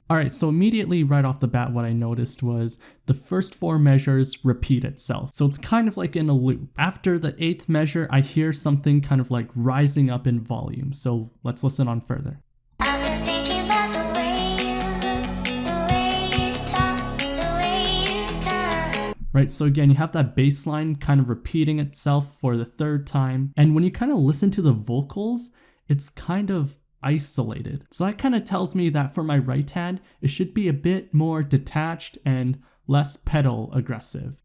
Alright, so immediately right off the bat what I noticed was the first 4 measures repeat itself. So it's kind of like in a loop. After the 8th measure, I hear something kind of like rising up in volume. So let's listen on further. Right, so again, you have that bass line kind of repeating itself for the 3rd time. And when you kind of listen to the vocals, it's kind of isolated. So that kind of tells me that for my right hand, it should be a bit more detached and less pedal aggressive.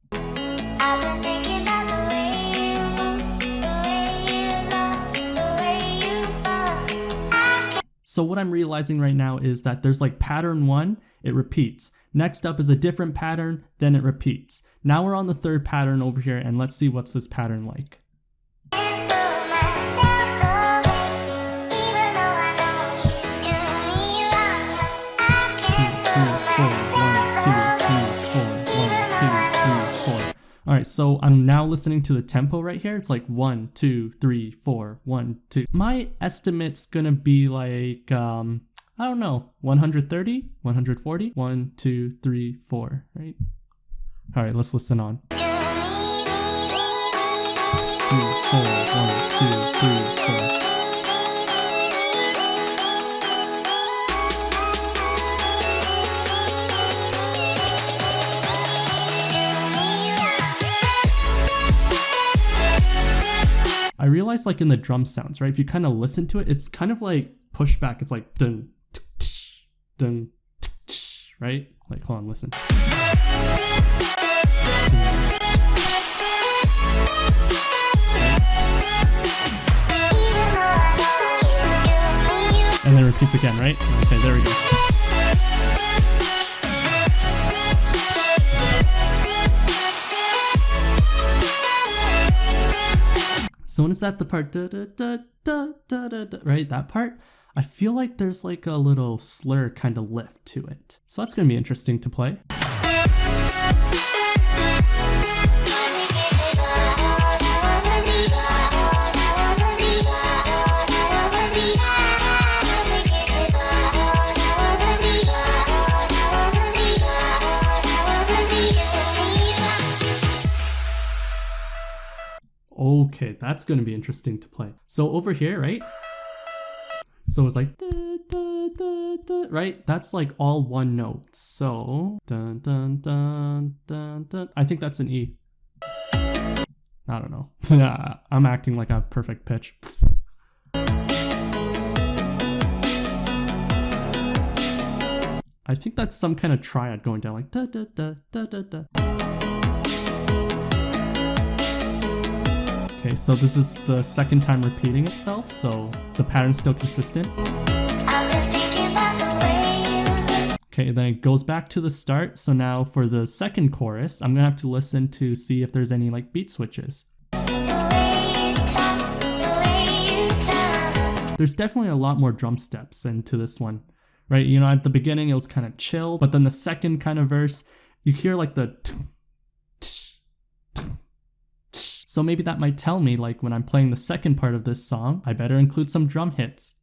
So what I'm realizing right now is that there's like pattern 1, it repeats. Next up is a different pattern, then it repeats. Now we're on the 3rd pattern over here, and let's see what's this pattern like. Alright, so I'm now listening to the tempo right here. It's like 1, 2, 3, 4, 1, 2. My estimate's gonna be like, I don't know, 130, 140, 1, 2, 3, 4, right? Alright, let's listen on. 3, 4, 1, 2, 3, 4. I realized like in the drum sounds, right? If you kind of listen to it, it's kind of like pushback. It's like dun, dun, right? Like, hold on, listen. And then repeats again, right? Okay, there we go. So when it's at the part, da, da, da, da, da, da, da, right, that part, I feel like there's like a little slur kind of lift to it. So that's going to be interesting to play. Okay, that's going to be interesting to play. So over here, right? So it's like, da, da, da, da, right? That's like all one note. So, dun, dun, dun, dun, dun. I think that's an E. I don't know. I'm acting like I have perfect pitch. I think that's some kind of triad going down like da, da, da, da, da, da. Okay, so this is the 2nd time repeating itself, so the pattern's still consistent. Okay, then it goes back to the start, so now for the 2nd chorus, I'm gonna have to listen to see if there's any like beat switches. There's definitely a lot more drum steps into this one, right? You know, at the beginning it was kind of chill, but then the 2nd kind of verse, you hear like the so maybe that might tell me, like, when I'm playing the 2nd part of this song, I better include some drum hits.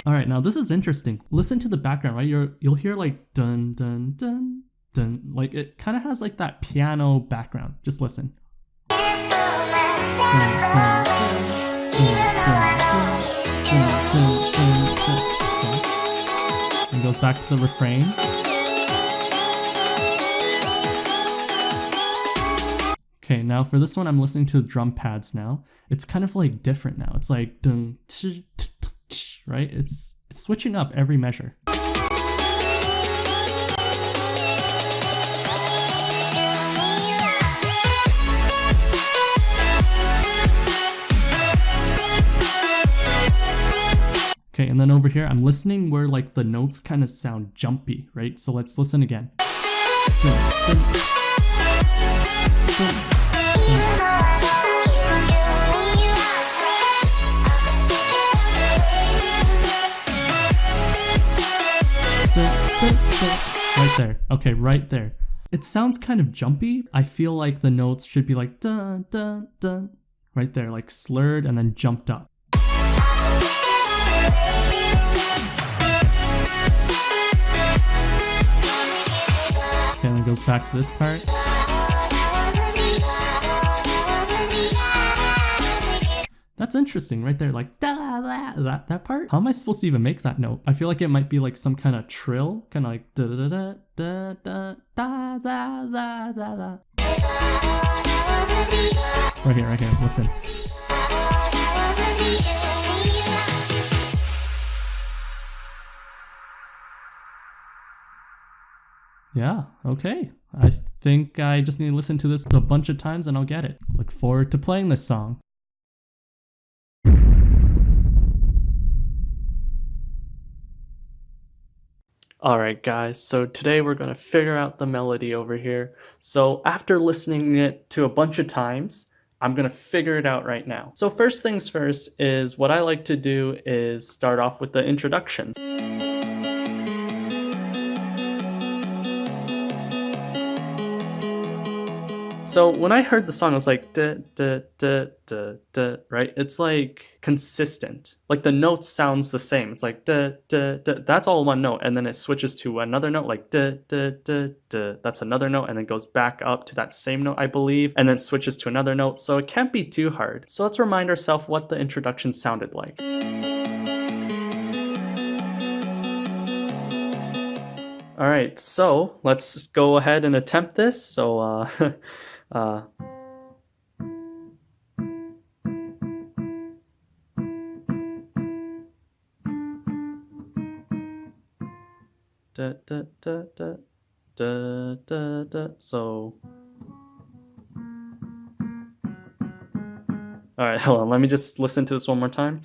Alright, now this is interesting. Listen to the background, right? You'll hear like dun dun dun dun. Like it kind of has like that piano background. Just listen. And goes back to the refrain. Okay, now for this one, I'm listening to the drum pads now. It's kind of like different now. It's like dun, right? It's switching up every measure. Okay, and then over here, I'm listening where like the notes kind of sound jumpy, right? So let's listen again. right there. Okay, right there. It sounds kind of jumpy. I feel like the notes should be like dun dun dun. Right there, like slurred and then jumped up. Okay, and then it goes back to this part. That's interesting right there, like da, da, that part. How am I supposed to even make that note? I feel like it might be like some kind of trill, kind of like da da da da da da da da da da. Right here, listen. Yeah, okay. I think I just need to listen to this a bunch of times and I'll get it. Look forward to playing this song. Alright guys, so today we're going to figure out the melody over here. So after listening it to a bunch of times, I'm going to figure it out right now. So first things first is what I like to do is start off with the introduction. So when I heard the song, I was like, da, da, da, da, da, right? It's like consistent. Like the note sounds the same. It's like da, da, da. That's all one note. And then it switches to another note, like da, da, da, da. That's another note. And then goes back up to that same note, I believe. And then switches to another note. So it can't be too hard. So let's remind ourselves what the introduction sounded like. All right, so let's go ahead and attempt this. So, da, da, da, da, da, da, da. So, all right, hold on. Let me just listen to this one more time.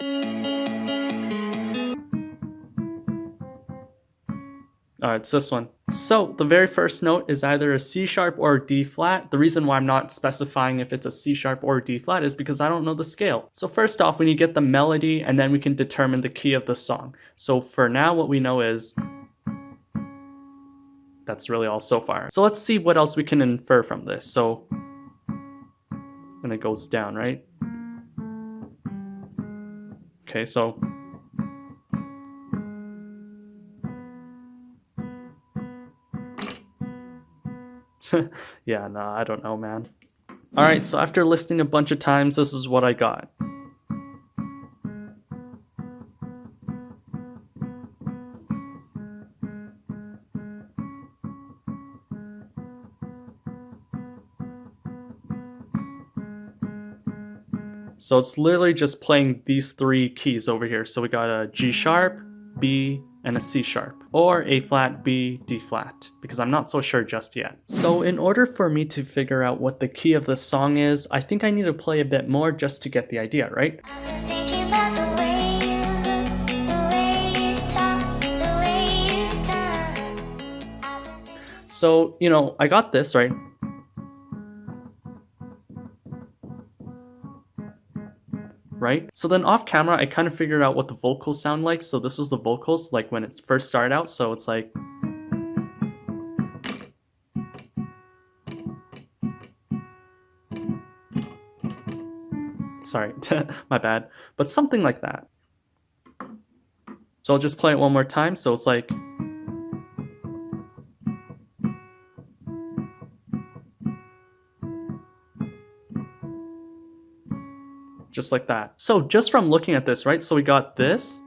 All right, it's this one. So the very first note is either a C sharp or a D flat. The reason why I'm not specifying if it's a C sharp or a D flat is because I don't know the scale. So first off, we need to get the melody and then we can determine the key of the song. So for now, what we know is that's really all so far. So let's see what else we can infer from this. So, and it goes down, right? Okay, so yeah, no, I don't know, man. Alright, so after listening a bunch of times, this is what I got. So it's literally just playing these three keys over here. So we got a G sharp, B, and a C sharp, or A flat, B, D flat, because I'm not so sure just yet. So in order for me to figure out what the key of the song is, I think I need to play a bit more just to get the idea, right? So, you know, I got this, right? Right? So then off camera, I kind of figured out what the vocals sound like. So this was the vocals, like when it first started out. So it's like, sorry, my bad, but something like that. So I'll just play it one more time. So it's like, just like that. So just from looking at this, right? So we got this,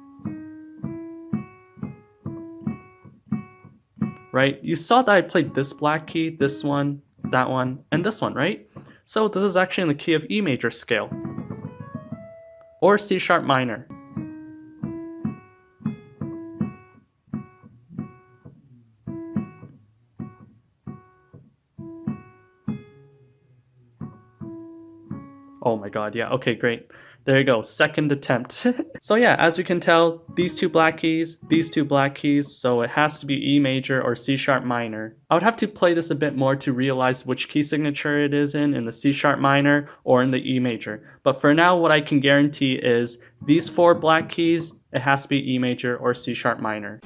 right? You saw that I played this black key, this one, that one, and this one, right? So this is actually in the key of E major scale, or C sharp minor. Oh my god, yeah, okay, great. There you go, second attempt. So yeah, as we can tell, these two black keys, so it has to be E major or C sharp minor. I would have to play this a bit more to realize which key signature it is in the C sharp minor or in the E major. But for now, what I can guarantee is these four black keys, it has to be E major or C sharp minor.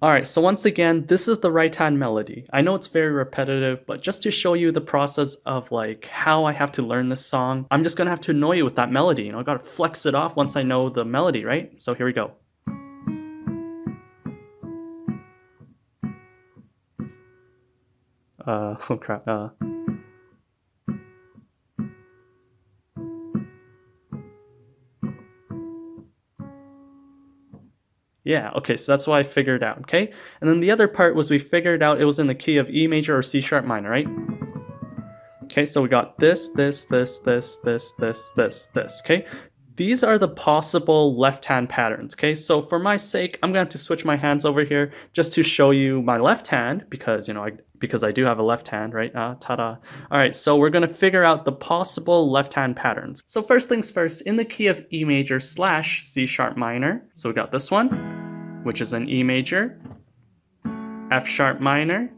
Alright, so once again, this is the right hand melody. I know it's very repetitive, but just to show you the process of like how I have to learn this song, I'm just gonna have to annoy you with that melody. You know, I gotta flex it off once I know the melody, right? So here we go. Oh crap, yeah, okay, so that's what I figured out, okay? And then the other part was we figured out it was in the key of E major or C sharp minor, right? Okay, so we got this, okay? These are the possible left hand patterns, okay? So for my sake, I'm gonna have to switch my hands over here just to show you my left hand because, you know, because I do have a left hand, right? Ta-da. All right, so we're gonna figure out the possible left hand patterns. So first things first, in the key of E major / C sharp minor, so we got this one, which is an E major, F sharp minor,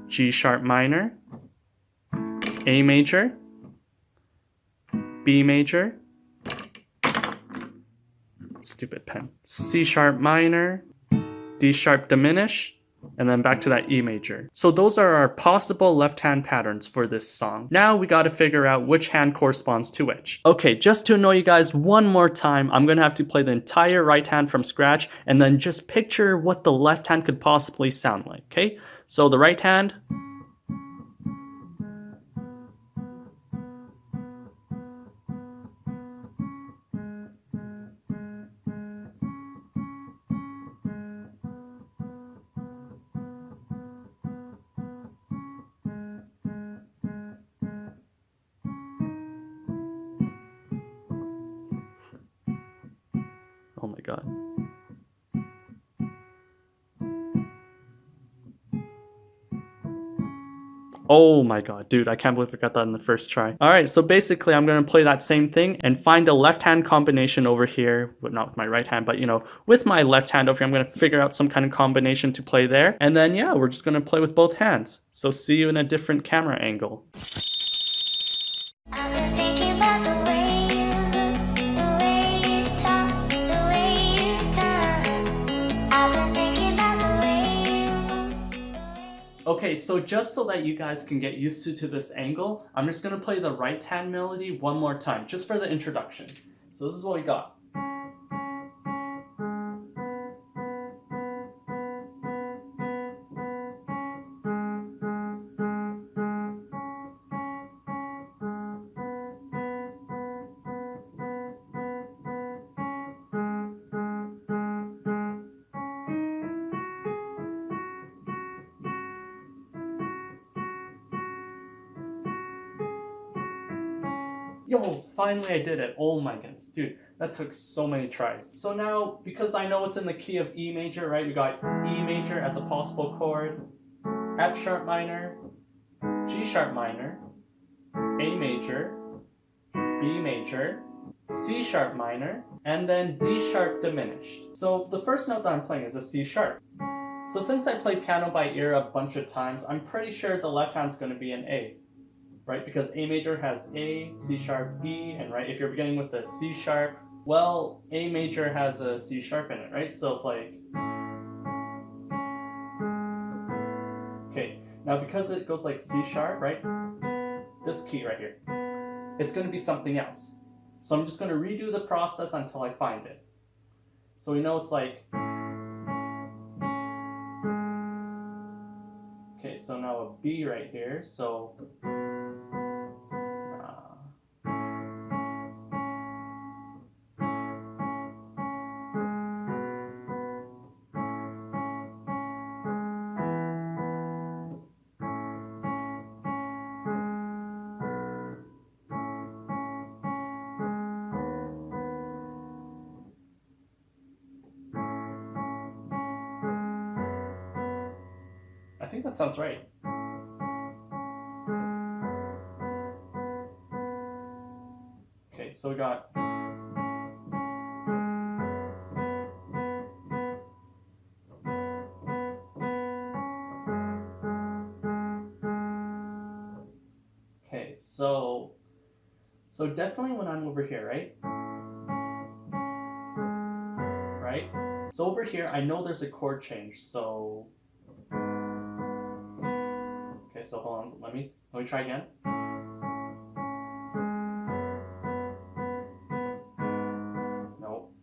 G sharp minor, A major, B major, stupid pen, C sharp minor, D sharp diminish, and then back to that E major. So those are our possible left hand patterns for this song. Now we gotta figure out which hand corresponds to which. Okay, just to annoy you guys one more time, I'm gonna have to play the entire right hand from scratch and then just picture what the left hand could possibly sound like, okay? So the right hand, oh my god. Oh my god, dude, I can't believe I got that in the first try. Alright, so basically I'm gonna play that same thing and find a left hand combination over here, but not with my right hand, but you know, with my left hand over here, I'm gonna figure out some kind of combination to play there. And then yeah, we're just gonna play with both hands. So see you in a different camera angle. I've been thinking about the way you look, the way you talk, the way you turn. I've been thinking about the way you move. Okay, so just so that you guys can get used to this angle, I'm just gonna play the right hand melody one more time, just for the introduction. So this is what we got. Yo, finally I did it. Oh my goodness, dude, that took so many tries. So now, because I know it's in the key of E major, right? We got E major as a possible chord, F sharp minor, G sharp minor, A major, B major, C sharp minor, and then D sharp diminished. So the first note that I'm playing is a C sharp. So since I play piano by ear a bunch of times, I'm pretty sure the left hand's going to be an A. Right? Because A major has A, C sharp, E, and right, if you're beginning with the C sharp, well, A major has a C sharp in it, right? So it's like, okay, now because it goes like C sharp, right? This key right here, it's going to be something else. So I'm just going to redo the process until I find it. So we know it's like, okay, so now a B right here, so I think that sounds right. Okay, so we got okay, so definitely when I'm over here, right? Right? So over here, I know there's a chord change, so... Okay, so hold on, let me try again. Nope.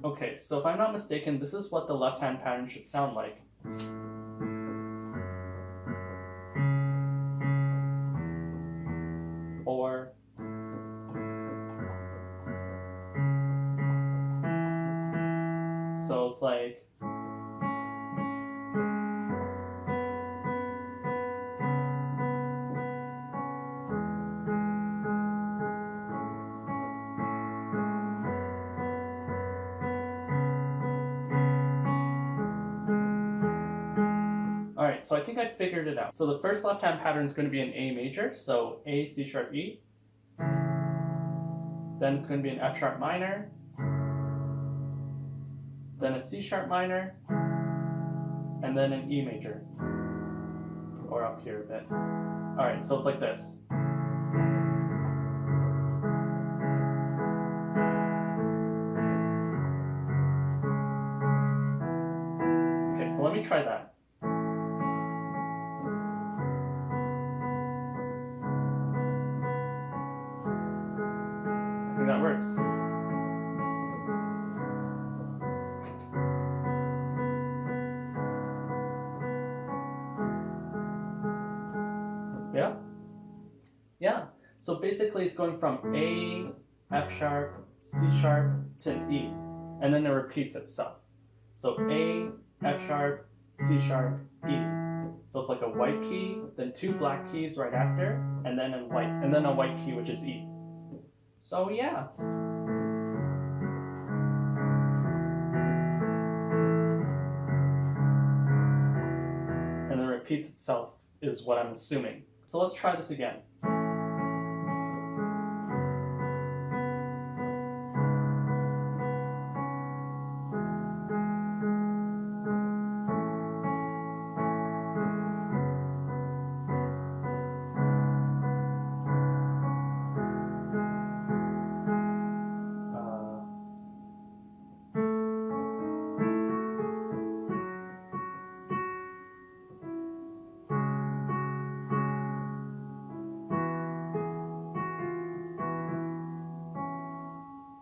Okay, so if I'm not mistaken, this is what the left-hand pattern should sound like. Or... So it's like... Alright, so I think I figured it out. So the first left-hand pattern is going to be an A major, so A, C sharp, E. Then it's going to be an F sharp minor. Then a C sharp minor. And then an E major. Or up here a bit. Alright, so it's like this. Okay, so let me try that. I think that works. Yeah? Yeah. So basically it's going from A, F sharp, C sharp to an E. And then it repeats itself. So A, F sharp, C sharp, E. So it's like a white key, then two black keys right after, and then a white key, which is E. So yeah. And then it repeats itself is what I'm assuming. So let's try this again.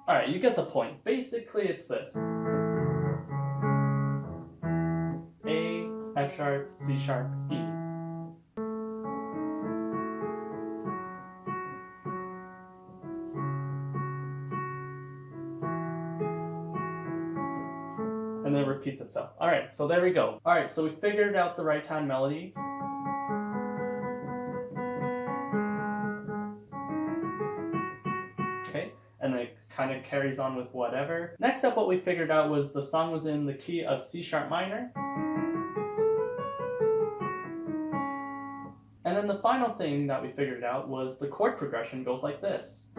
Alright, you get the point. Basically, it's this. A, F sharp, C sharp, E. And then it repeats itself. Alright, so there we go. Alright, so we figured out the right hand melody. Okay, and then it kind of carries on with whatever. Next up, what we figured out was the song was in the key of C sharp minor. And then the final thing that we figured out was the chord progression goes like this.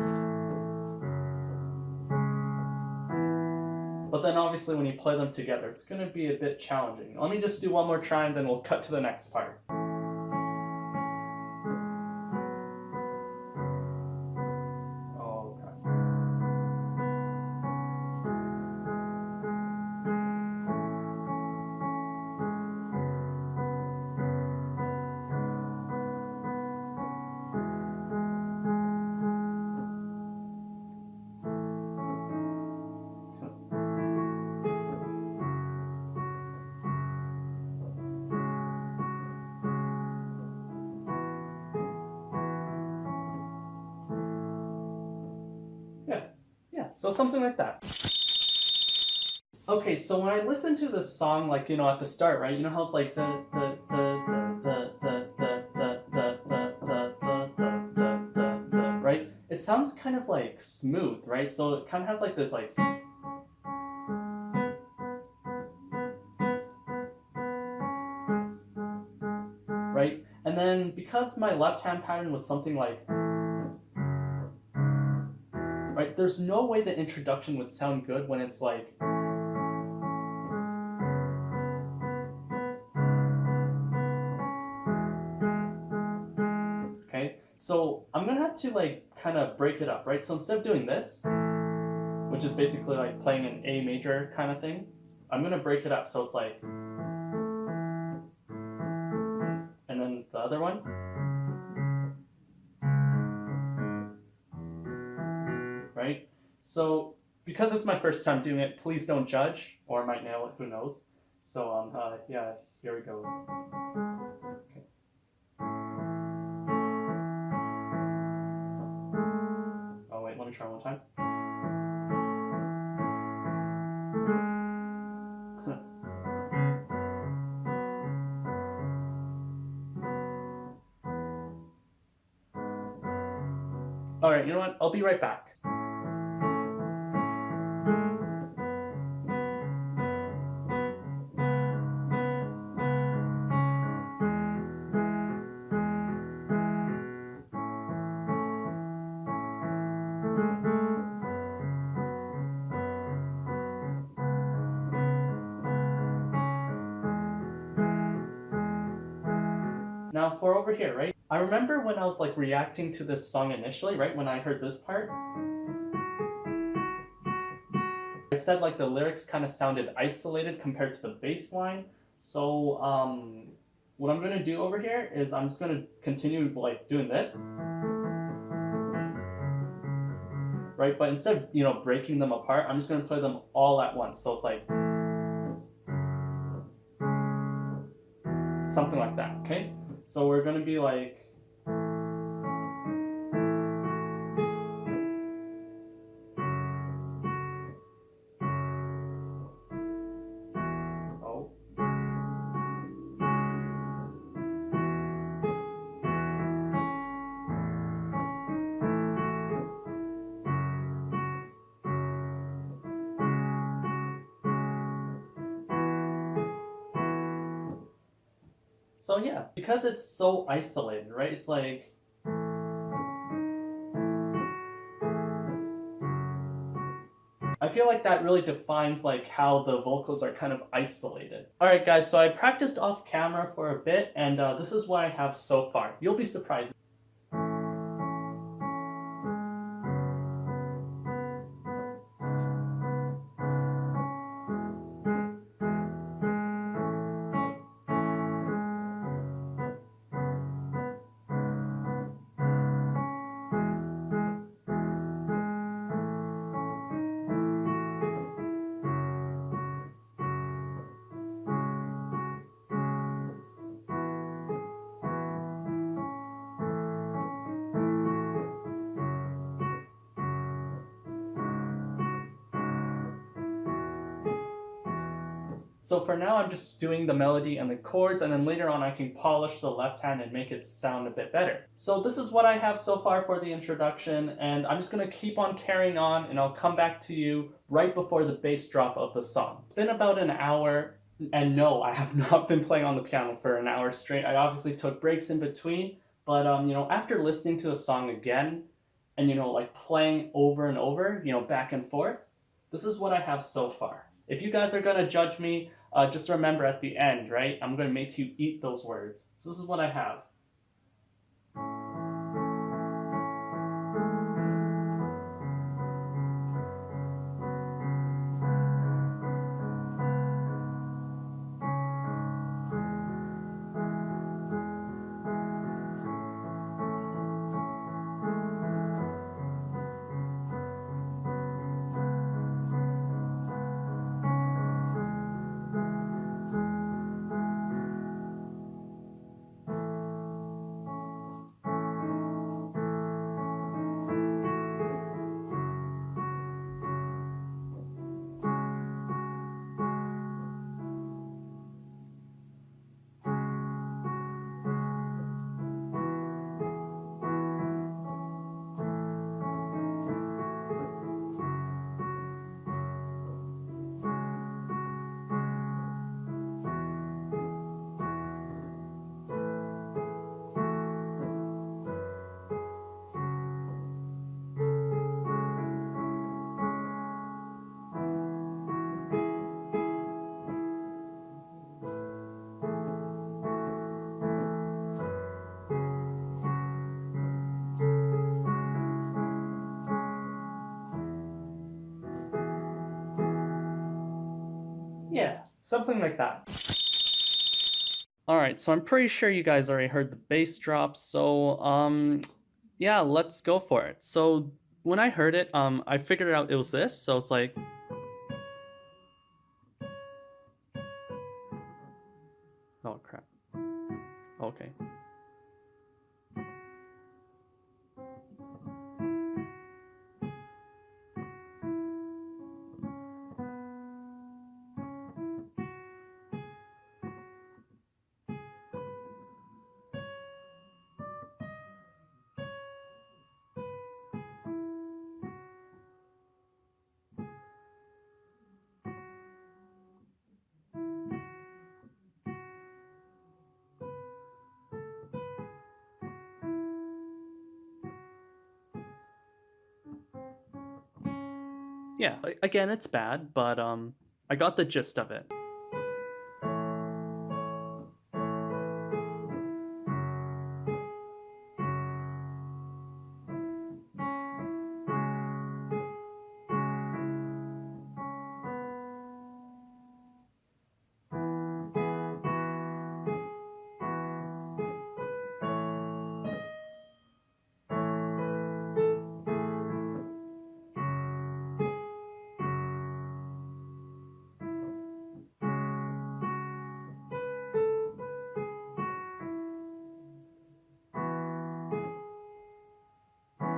But then obviously when you play them together, it's going to be a bit challenging. Let me just do one more try and then we'll cut to the next part. So something like that. Okay, so when I listen to this song, like, you know, at the start, right? You know how it's like right? It sounds kind of like smooth, right? So it kind of has like this like then because my left hand pattern was something like, right, there's no way the introduction would sound good when it's like, okay? So I'm gonna have to like kind of break it up, right? So instead of doing this, which is basically like playing an A major kind of thing, I'm gonna break it up. So it's like, and then the other one. Right? So because it's my first time doing it, please don't judge, or I might nail it, who knows. So yeah, here we go. Okay. Oh wait, let me try one time. All right, you know what? I'll be right back. Now for over here, right? I remember when I was like reacting to this song initially, right? When I heard this part, I said like the lyrics kind of sounded isolated compared to the bass line. So what I'm gonna do over here is I'm just gonna continue like doing this, right? But instead of, you know, breaking them apart, I'm just gonna play them all at once. So it's like something like that, okay? So we're gonna be like, oh. So yeah, because it's so isolated, right? It's like, I feel like that really defines like how the vocals are kind of isolated. Alright guys, so I practiced off camera for a bit, and this is what I have so far. You'll be surprised. So for now, I'm just doing the melody and the chords, and then later on I can polish the left hand and make it sound a bit better. So this is what I have so far for the introduction, and I'm just gonna keep on carrying on, and I'll come back to you right before the bass drop of the song. It's been about an hour, and no, I have not been playing on the piano for an hour straight. I obviously took breaks in between, but you know, after listening to the song again, and you know, like playing over and over, you know, back and forth, this is what I have so far. If you guys are gonna judge me, just remember at the end, right? I'm gonna make you eat those words. So this is what I have. Yeah, something like that. Alright, so I'm pretty sure you guys already heard the bass drop, so yeah, let's go for it. So when I heard it, I figured out it was this, so it's like, oh crap. Okay. Yeah, again, it's bad, but I got the gist of it.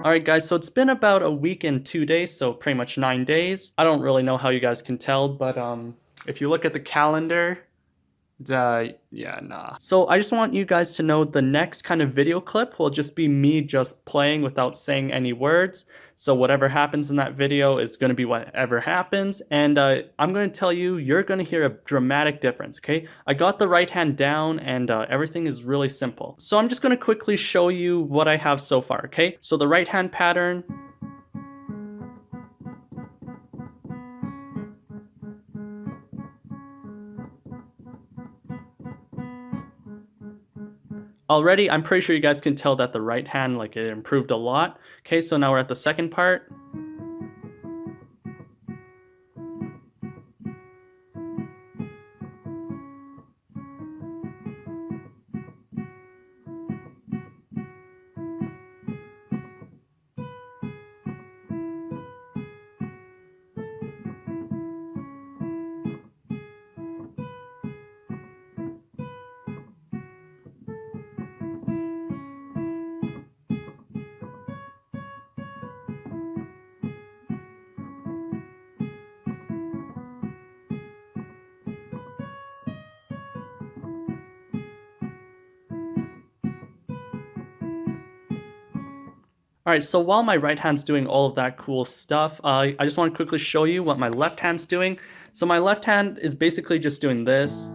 Alright guys, so it's been about a week and 2 days, so pretty much 9 days. I don't really know how you guys can tell, but if you look at the calendar, yeah, nah. So I just want you guys to know the next kind of video clip will just be me just playing without saying any words. So whatever happens in that video is going to be whatever happens. And I'm going to tell you, you're going to hear a dramatic difference, okay? I got the right hand down and everything is really simple. So I'm just going to quickly show you what I have so far, okay? So the right hand pattern. Already, I'm pretty sure you guys can tell that the right hand, like, it improved a lot. Okay, so now we're at the second part. Alright, so while my right hand's doing all of that cool stuff, I just want to quickly show you what my left hand's doing. So my left hand is basically just doing this.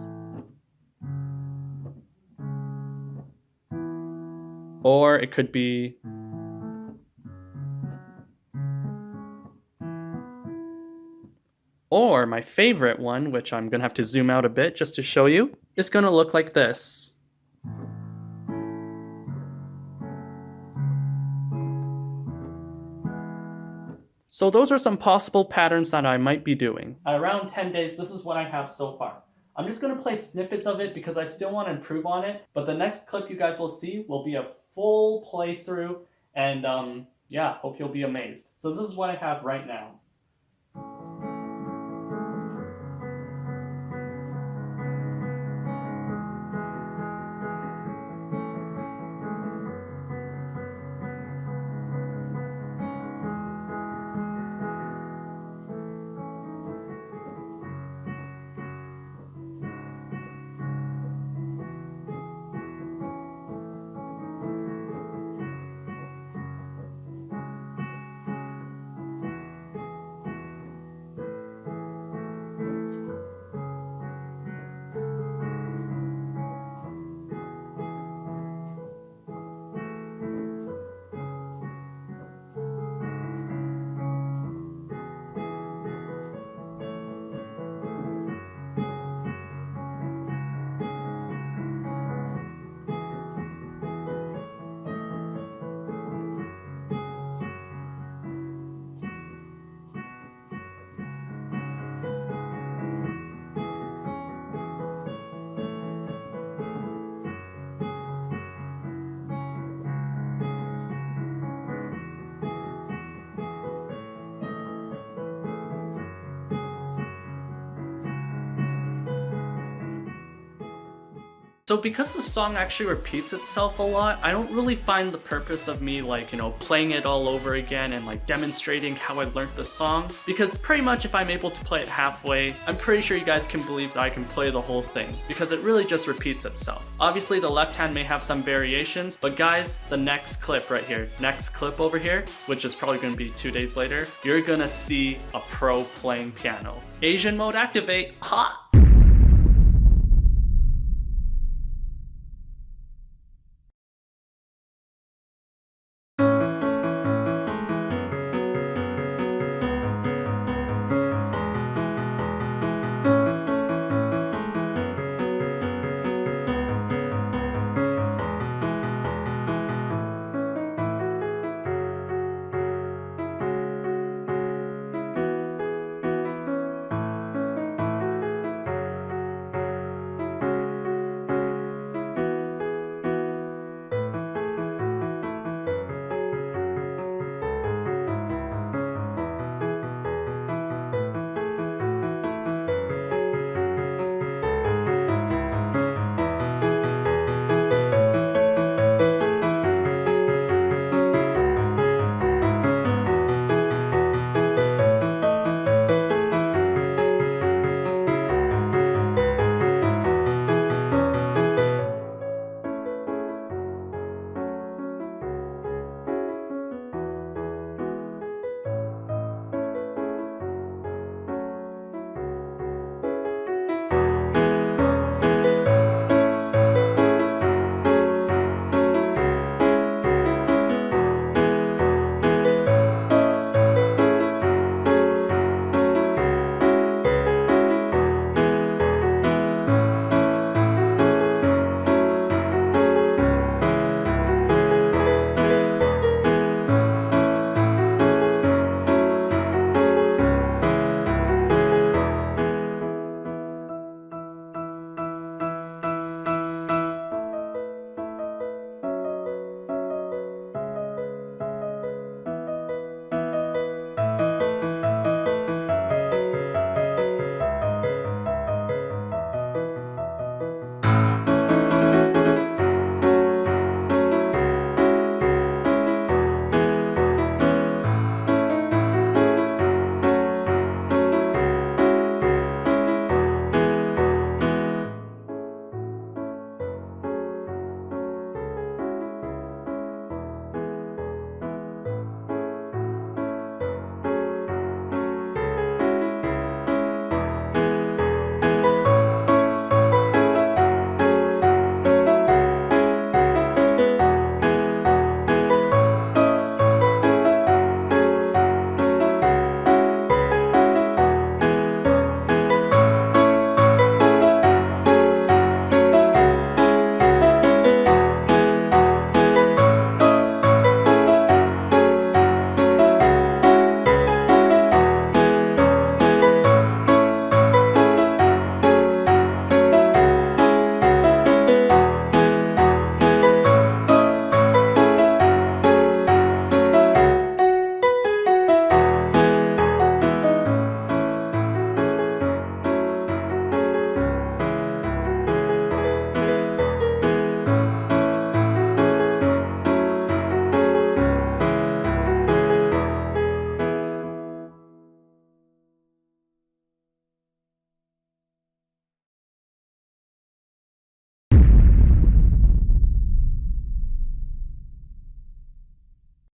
Or it could be... Or my favorite one, which I'm going to have to zoom out a bit just to show you, is going to look like this. So those are some possible patterns that I might be doing. At around 10 days, this is what I have so far. I'm just going to play snippets of it because I still want to improve on it, but the next clip you guys will see will be a full playthrough, and yeah, hope you'll be amazed. So this is what I have right now. So because the song actually repeats itself a lot, I don't really find the purpose of me like, playing it all over again and like demonstrating how I learned the song, because pretty much if I'm able to play it halfway, I'm pretty sure you guys can believe that I can play the whole thing, because it really just repeats itself. Obviously the left hand may have some variations, but guys, the next clip right here, next clip over here, which is probably going to be 2 days later, you're gonna see a pro playing piano. Asian mode activate, ha!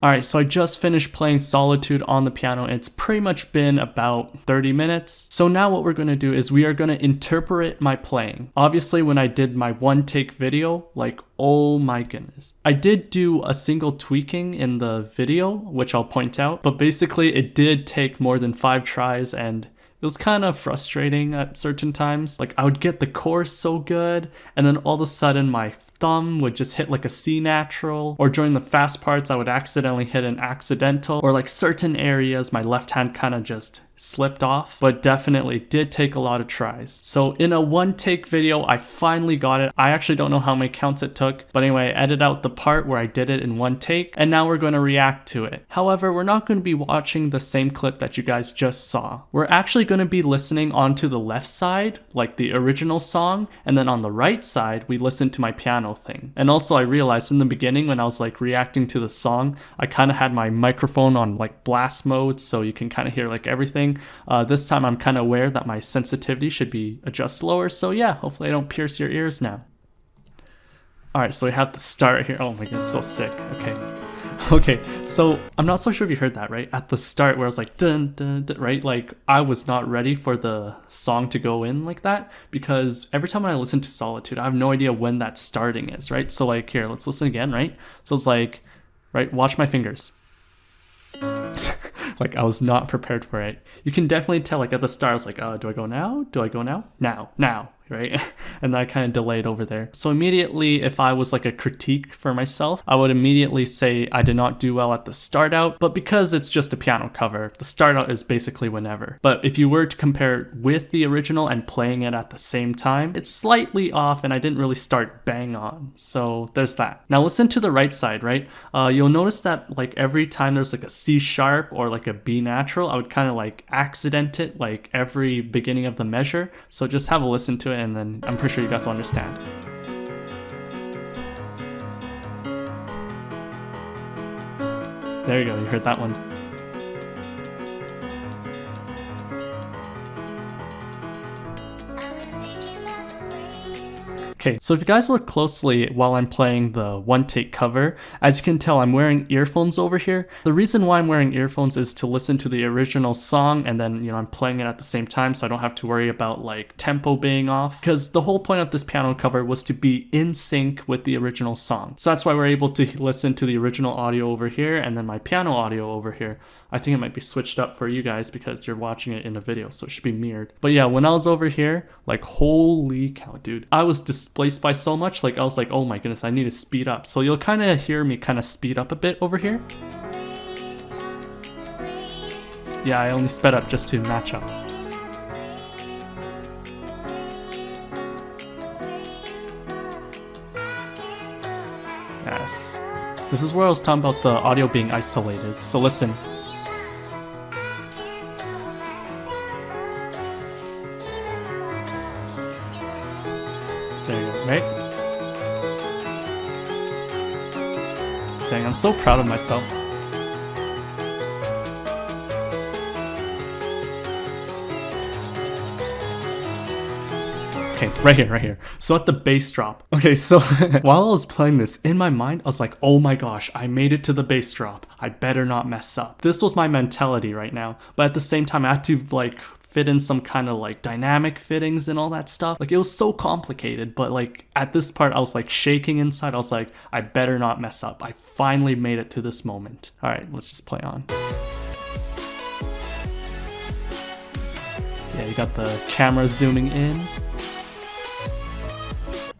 Alright, so I just finished playing Solitude on the piano. It's pretty much been about 30 minutes. So now what we're going to do is we are going to interpret my playing. Obviously, when I did my one take video, like, oh my goodness. I did do a single tweaking in the video, which I'll point out, but basically it did take more than 5 tries and it was kind of frustrating at certain times. Like I would get the chorus so good and then all of a sudden my thumb would just hit like a C natural, or during the fast parts I would accidentally hit an accidental, or like certain areas my left hand kind of just slipped off, but definitely did take a lot of tries. So in a one take video, I finally got it. I actually don't know how many counts it took, but anyway, I edited out the part where I did it in one take, and now we're going to react to it. However, we're not going to be watching the same clip that you guys just saw. We're actually going to be listening onto the left side, like the original song, and then on the right side, we listen to my piano thing. And also I realized in the beginning when I was like reacting to the song, I kind of had my microphone on like blast mode, so you can kind of hear like everything. This time I'm kind of aware that my sensitivity should be adjusted lower, so yeah, hopefully I don't pierce your ears now. Alright, so we have the start here. Oh my god, so sick. Okay, so I'm not so sure if you heard that, right? At the start where I was like, dun, dun, dun, right? Like, I was not ready for the song to go in like that, because every time I listen to Solitude, I have no idea when that starting is, right? So like, here, let's listen again, right? So it's like, right, watch my fingers. Like, I was not prepared for it. You can definitely tell, like, at the start, I was like, do I go now? Do I go now? Now, right? And I kind of delayed over there. So immediately, if I was like a critique for myself, I would immediately say I did not do well at the start out, but because it's just a piano cover, the start out is basically whenever. But if you were to compare it with the original and playing it at the same time, it's slightly off and I didn't really start bang on. So there's that. Now listen to the right side, right? You'll notice that like every time there's like a C sharp or like a B natural, I would kind of like accident it like every beginning of the measure. So just have a listen to it and then I'm pretty sure you guys will understand. There you go, you heard that one. Okay, so if you guys look closely while I'm playing the one take cover, as you can tell I'm wearing earphones over here. The reason why I'm wearing earphones is to listen to the original song and then, you know, I'm playing it at the same time so I don't have to worry about like tempo being off. Because the whole point of this piano cover was to be in sync with the original song. So that's why we're able to listen to the original audio over here and then my piano audio over here. I think it might be switched up for you guys because you're watching it in a video, so it should be mirrored. But yeah, when I was over here, like holy cow, dude, I was displaced by so much, like I was like, oh my goodness, I need to speed up. So you'll kind of hear me kind of speed up a bit over here. Yeah, I only sped up just to match up. Yes. This is where I was talking about the audio being isolated, so listen. There you go, right? Dang, I'm so proud of myself. Okay, right here. So at the bass drop. Okay, so while I was playing this, in my mind, I was like, oh my gosh, I made it to the bass drop. I better not mess up. This was my mentality right now. But at the same time, I had to like fit in some kind of like dynamic fittings and all that stuff. Like it was so complicated, but like at this part I was like shaking inside. I was like, I better not mess up. I finally made it to this moment. All right, let's just play on. Yeah, you got the camera zooming in.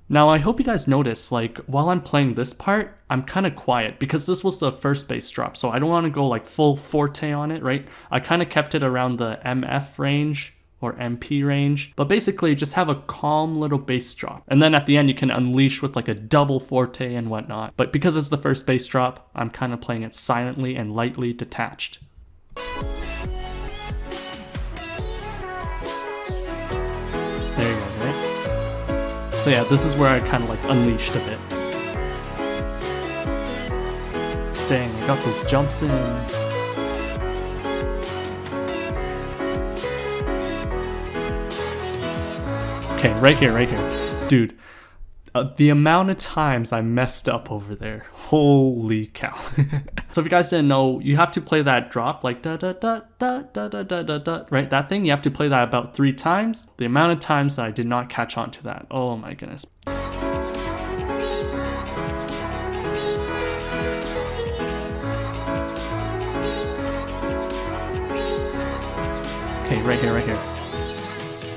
Now I hope you guys notice, like while I'm playing this part, I'm kind of quiet because this was the first bass drop, so I don't want to go like full forte on it, right? I kind of kept it around the MF range or MP range, but basically just have a calm little bass drop. And then at the end you can unleash with like a double forte and whatnot. But because it's the first bass drop, I'm kind of playing it silently and lightly detached. There you go, right? So yeah, this is where I kind of like unleashed a bit. Dang, I got those jumps in. Okay, right here. Dude, the amount of times I messed up over there, holy cow. So if you guys didn't know, you have to play that drop like da da da da da da da da da, right? That thing, you have to play that about 3 times. The amount of times that I did not catch on to that, oh my goodness. Okay, right here.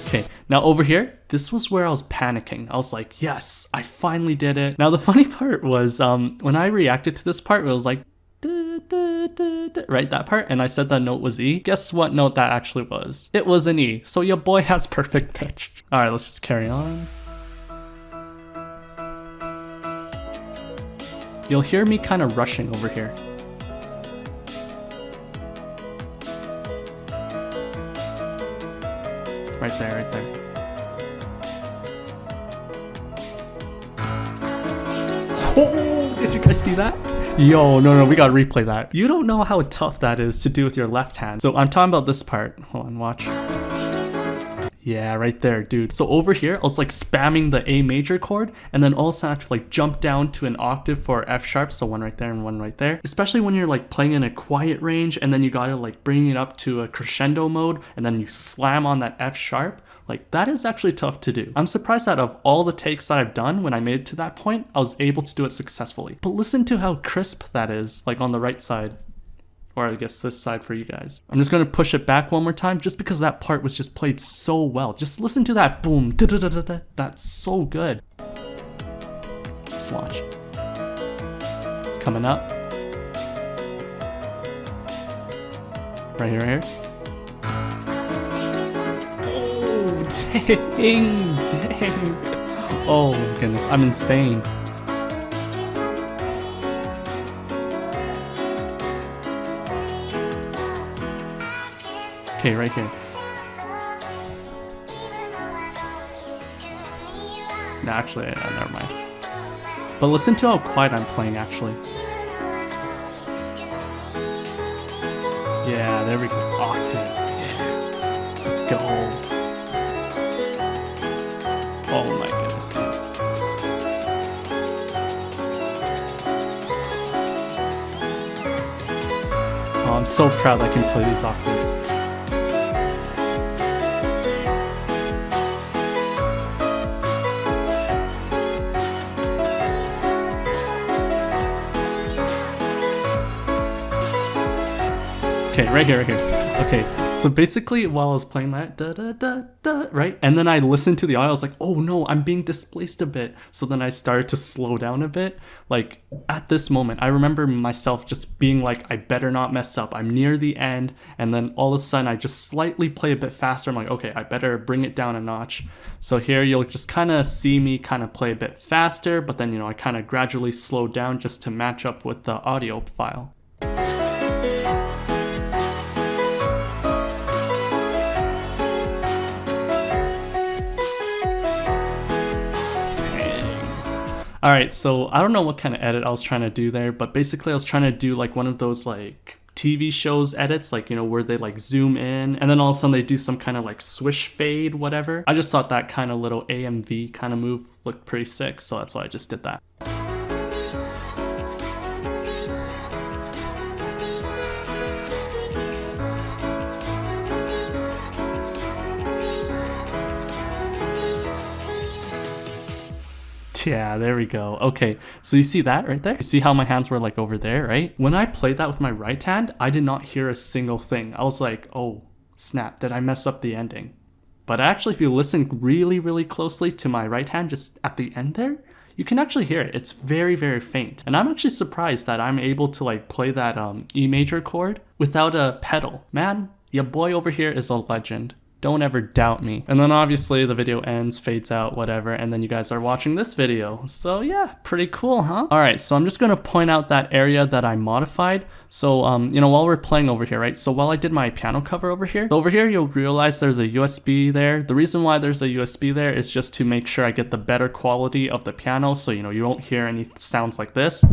Okay, Okay, now over here, this was where I was panicking. I was like, yes, I finally did it. Now the funny part was when I reacted to this part, it was like, right, that part, and I said that note was E. Guess what note that actually was? It was an E, so your boy has perfect pitch. All right, let's just carry on. You'll hear me kind of rushing over here. Right there, right there. Oh, did you guys see that? Yo, no, we gotta replay that. You don't know how tough that is to do with your left hand. So I'm talking about this part. Hold on, watch. Yeah, right there, dude. So over here, I was like spamming the A major chord, and then all of a sudden I have to like jump down to an octave for F sharp. So one right there and one right there. Especially when you're like playing in a quiet range, and then you gotta like bring it up to a crescendo mode, and then you slam on that F sharp. Like, that is actually tough to do. I'm surprised that of all the takes that I've done when I made it to that point, I was able to do it successfully. But listen to how crisp that is, like on the right side. Or I guess this side for you guys. I'm just gonna push it back one more time just because that part was just played so well. Just listen to that boom, da-da-da-da-da. That's so good. Just watch. It's coming up. Right here, right here. Dang. Oh my goodness, I'm insane. Okay, right here. No, actually, never mind. But listen to how quiet I'm playing, actually. Yeah, there we go. Octaves. Yeah. Let's go. Oh my goodness, dude. Oh, I'm so proud I can play these octaves. Okay, right here. Okay, so basically while I was playing that, right? And then I listened to the audio, I was like, oh no, I'm being displaced a bit. So then I started to slow down a bit. Like, at this moment, I remember myself just being like, I better not mess up. I'm near the end. And then all of a sudden, I just slightly play a bit faster. I'm like, okay, I better bring it down a notch. So here you'll just kind of see me kind of play a bit faster, but then, I kind of gradually slow down just to match up with the audio file. Alright, so I don't know what kind of edit I was trying to do there, but basically I was trying to do like one of those like TV shows edits, like, where they like zoom in and then all of a sudden they do some kind of like swish fade, whatever. I just thought that kind of little AMV kind of move looked pretty sick, so that's why I just did that. Yeah, there we go. Okay, so you see that right there? You see how my hands were like over there, right? When I played that with my right hand, I did not hear a single thing. I was like, oh, snap, did I mess up the ending? But actually, if you listen really, really closely to my right hand just at the end there, you can actually hear it. It's very, very faint. And I'm actually surprised that I'm able to like play that E major chord without a pedal. Man, your boy over here is a legend. Don't ever doubt me. And then obviously the video ends, fades out, whatever, and then you guys are watching this video. So yeah, pretty cool, huh? All right, so I'm just gonna point out that area that I modified. So, while we're playing over here, right? So while I did my piano cover over here, you'll realize there's a USB there. The reason why there's a USB there is just to make sure I get the better quality of the piano. So, you won't hear any sounds like this.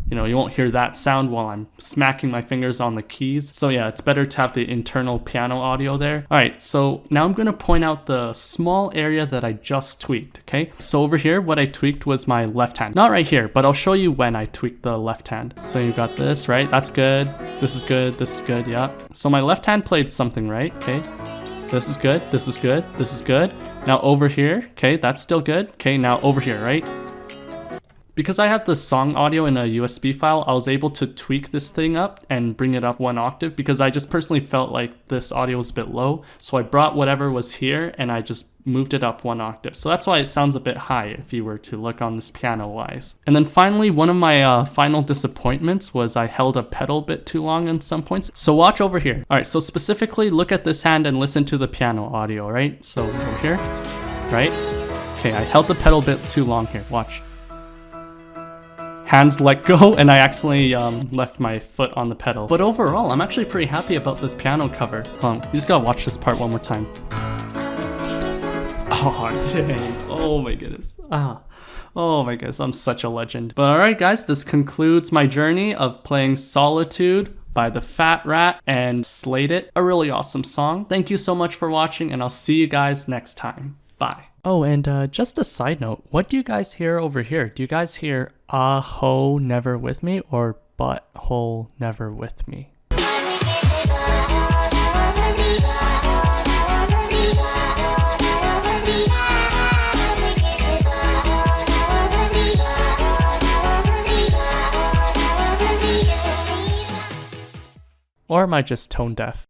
You won't hear that sound while I'm smacking my fingers on the keys. So yeah, it's better to have the internal piano audio there. All right, so now I'm gonna point out the small area that I just tweaked, okay? So over here, what I tweaked was my left hand. Not right here, but I'll show you when I tweaked the left hand. So you got this, right? That's good. This is good, this is good, yeah. So my left hand played something, right? Okay, this is good, this is good, this is good. Now over here, okay, that's still good. Okay, now over here, right? Because I have the song audio in a USB file, I was able to tweak this thing up and bring it up 1 octave because I just personally felt like this audio was a bit low. So I brought whatever was here and I just moved it up 1 octave. So that's why it sounds a bit high if you were to look on this piano wise. And then finally, one of my final disappointments was I held a pedal a bit too long in some points. So watch over here. All right, so specifically look at this hand and listen to the piano audio, right? So over here, right? Okay, I held the pedal a bit too long here, watch. Hands let go and I accidentally left my foot on the pedal. But overall, I'm actually pretty happy about this piano cover. You just gotta watch this part one more time. Oh, dang. Oh my goodness. Oh my goodness, I'm such a legend. But alright guys, this concludes my journey of playing Solitude by TheFatRat and Slaydit. A really awesome song. Thank you so much for watching and I'll see you guys next time. Bye. Oh, and just a side note, what do you guys hear over here? Do you guys hear ho never with me or butthole never with me? Or am I just tone deaf?